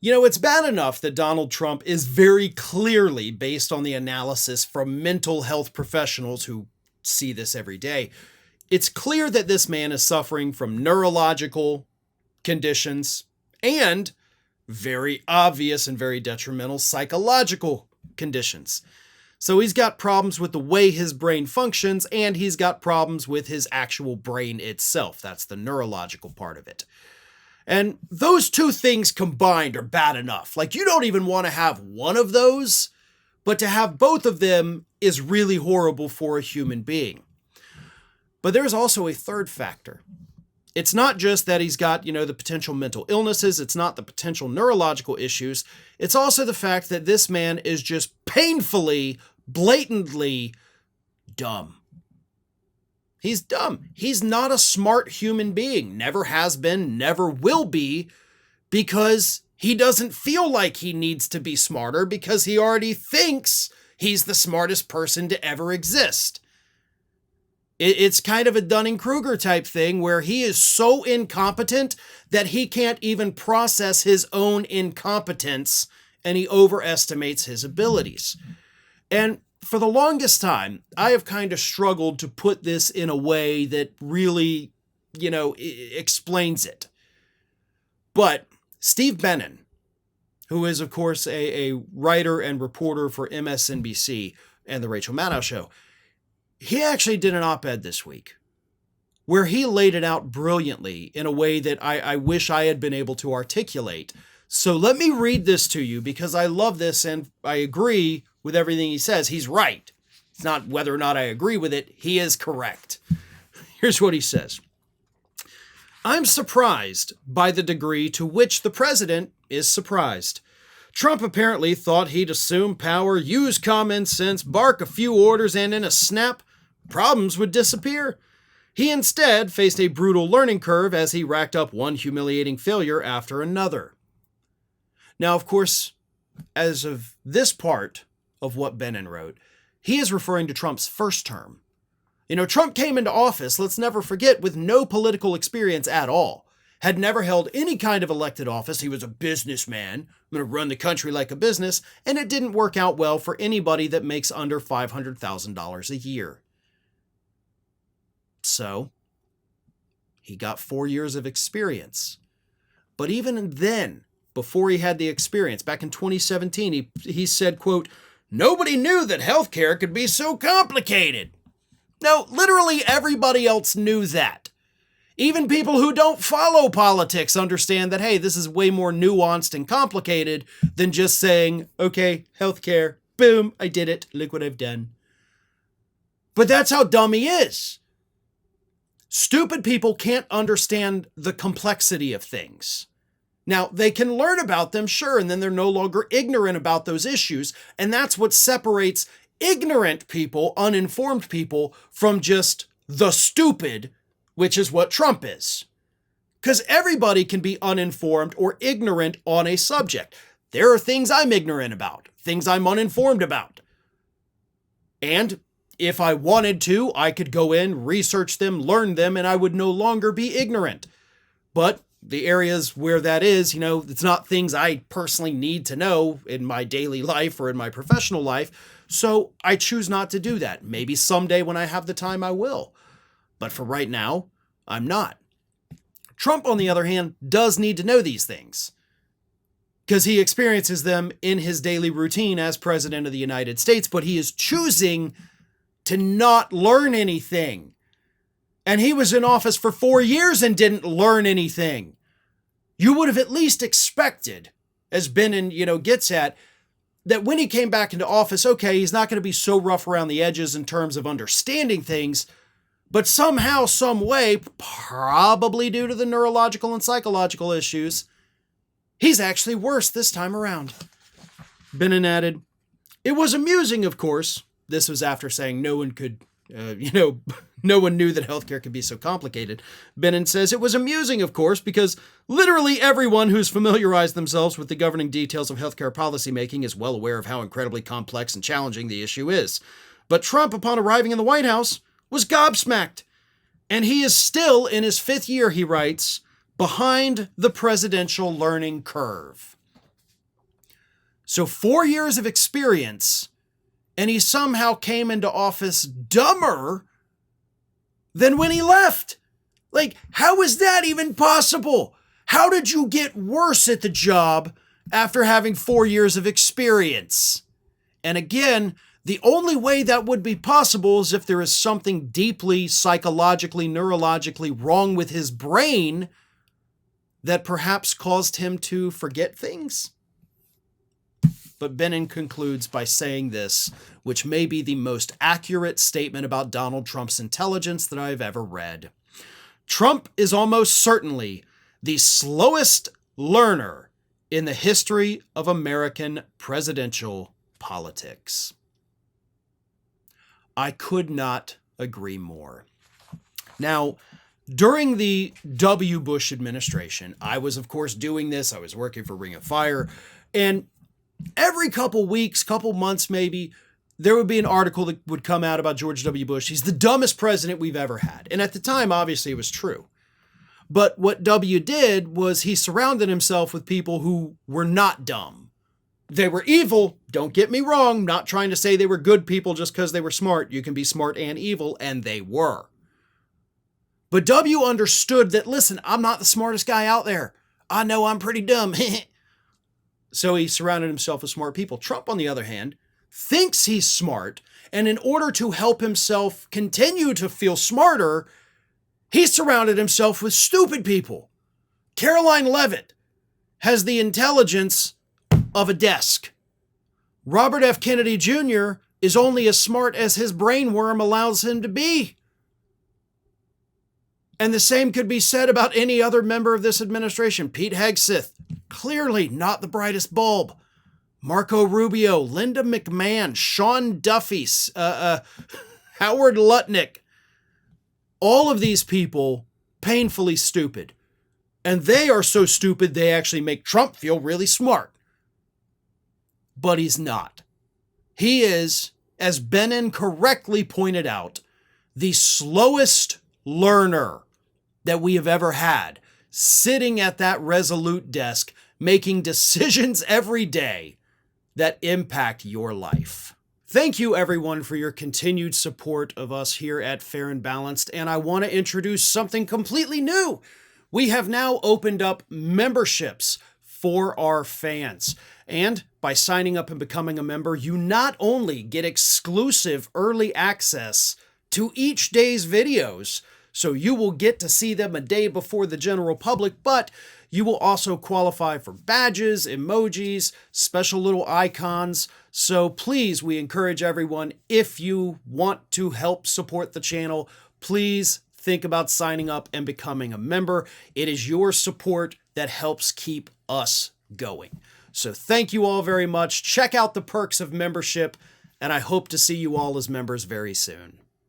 It's bad enough that Donald Trump is very clearly, based on the analysis from mental health professionals who see this every day, it's clear that this man is suffering from neurological conditions and very obvious and very detrimental psychological conditions. So he's got problems with the way his brain functions, and he's got problems with his actual brain itself. That's the neurological part of it. And those two things combined are bad enough. Like, you don't even want to have one of those, but to have both of them is really horrible for a human being. But there's also a third factor. It's not just that he's got, the potential mental illnesses. It's not the potential neurological issues. It's also the fact that this man is just painfully, blatantly dumb. He's dumb. He's not a smart human being. Never has been, never will be, because he doesn't feel like he needs to be smarter because he already thinks he's the smartest person to ever exist. It's kind of a Dunning-Kruger type thing where he is so incompetent that he can't even process his own incompetence, and he overestimates his abilities. And for the longest time, I have kind of struggled to put this in a way that really, explains it. But Steve Benen, who is, of course, a writer and reporter for MSNBC and The Rachel Maddow Show, he actually did an op-ed this week where he laid it out brilliantly in a way that I wish I had been able to articulate. So let me read this to you because I love this and I agree with everything he says. He's right. It's not whether or not I agree with it. He is correct. Here's what he says. I'm surprised by the degree to which the president is surprised. Trump apparently thought he'd assume power, use common sense, bark a few orders, and in a snap, problems would disappear. He instead faced a brutal learning curve as he racked up one humiliating failure after another. Now, of course, as of this part of what Benen wrote, he is referring to Trump's first term. Trump came into office, let's never forget, with no political experience at all. Had never held any kind of elected office. He was a businessman. I'm going to run the country like a business. And it didn't work out well for anybody that makes under $500,000 a year. So he got 4 years of experience. But even then, before he had the experience, back in 2017, he said, quote, "Nobody knew that healthcare could be so complicated." No, literally everybody else knew that. Even people who don't follow politics understand that, hey, this is way more nuanced and complicated than just saying, okay, healthcare, boom, I did it, look what I've done. But that's how dumb he is. Stupid people can't understand the complexity of things. Now, they can learn about them, sure, and then they're no longer ignorant about those issues, and that's what separates ignorant people, uninformed people, from just the stupid, which is what Trump is. Because everybody can be uninformed or ignorant on a subject. There are things I'm ignorant about, things I'm uninformed about. And if I wanted to, I could go in, research them, learn them, and I would no longer be ignorant. But the areas where that is, it's not things I personally need to know in my daily life or in my professional life. So I choose not to do that. Maybe someday when I have the time, I will. But for right now, I'm not. Trump, on the other hand, does need to know these things because he experiences them in his daily routine as president of the United States, but he is choosing to not learn anything. And he was in office for 4 years and didn't learn anything. You would have at least expected, as Benen, gets at, that when he came back into office, okay, he's not going to be so rough around the edges in terms of understanding things, but somehow, some way, probably due to the neurological and psychological issues, he's actually worse this time around. Benen added, "It was amusing, of course." This was after saying no one could, no one knew that healthcare could be so complicated. Benen says, "It was amusing, of course, because literally everyone who's familiarized themselves with the governing details of healthcare policymaking is well aware of how incredibly complex and challenging the issue is. But Trump, upon arriving in the White House, was gobsmacked. And he is still in his 5th year," he writes, "behind the presidential learning curve." So 4 years of experience, and he somehow came into office dumber than when he left. Like, how is that even possible? How did you get worse at the job after having 4 years of experience? And again, the only way that would be possible is if there is something deeply psychologically, neurologically wrong with his brain that perhaps caused him to forget things. But Benen concludes by saying this, which may be the most accurate statement about Donald Trump's intelligence that I've ever read. Trump is almost certainly the slowest learner in the history of American presidential politics. I could not agree more. Now, during the W. Bush administration, I was, of course, doing this. I was working for Ring of Fire, and every couple weeks, couple months maybe, there would be an article that would come out about George W. Bush. He's the dumbest president we've ever had. And at the time, obviously, it was true. But what W did was he surrounded himself with people who were not dumb. They were evil, don't get me wrong, not trying to say they were good people just because they were smart. You can be smart and evil, and they were. But W understood that, listen, I'm not the smartest guy out there. I know I'm pretty dumb. So he surrounded himself with smart people. Trump, on the other hand, thinks he's smart, and in order to help himself continue to feel smarter, he surrounded himself with stupid people. Caroline Leavitt has the intelligence of a desk. Robert F. Kennedy Jr. is only as smart as his brainworm allows him to be. And the same could be said about any other member of this administration. Pete Hegseth, clearly not the brightest bulb. Marco Rubio, Linda McMahon, Sean Duffy, Howard Lutnick. All of these people, painfully stupid. And they are so stupid they actually make Trump feel really smart. But he's not. He is, as Benen correctly pointed out, the slowest learner that we have ever had, sitting at that resolute desk, making decisions every day that impact your life. Thank you, everyone, for your continued support of us here at Fair and Balanced, and I want to introduce something completely new. We have now opened up memberships for our fans, and by signing up and becoming a member, you not only get exclusive early access to each day's videos, so you will get to see them a day before the general public, but you will also qualify for badges, emojis, special little icons. So please, we encourage everyone, if you want to help support the channel, please think about signing up and becoming a member. It is your support that helps keep us going. So thank you all very much. Check out the perks of membership, and I hope to see you all as members very soon.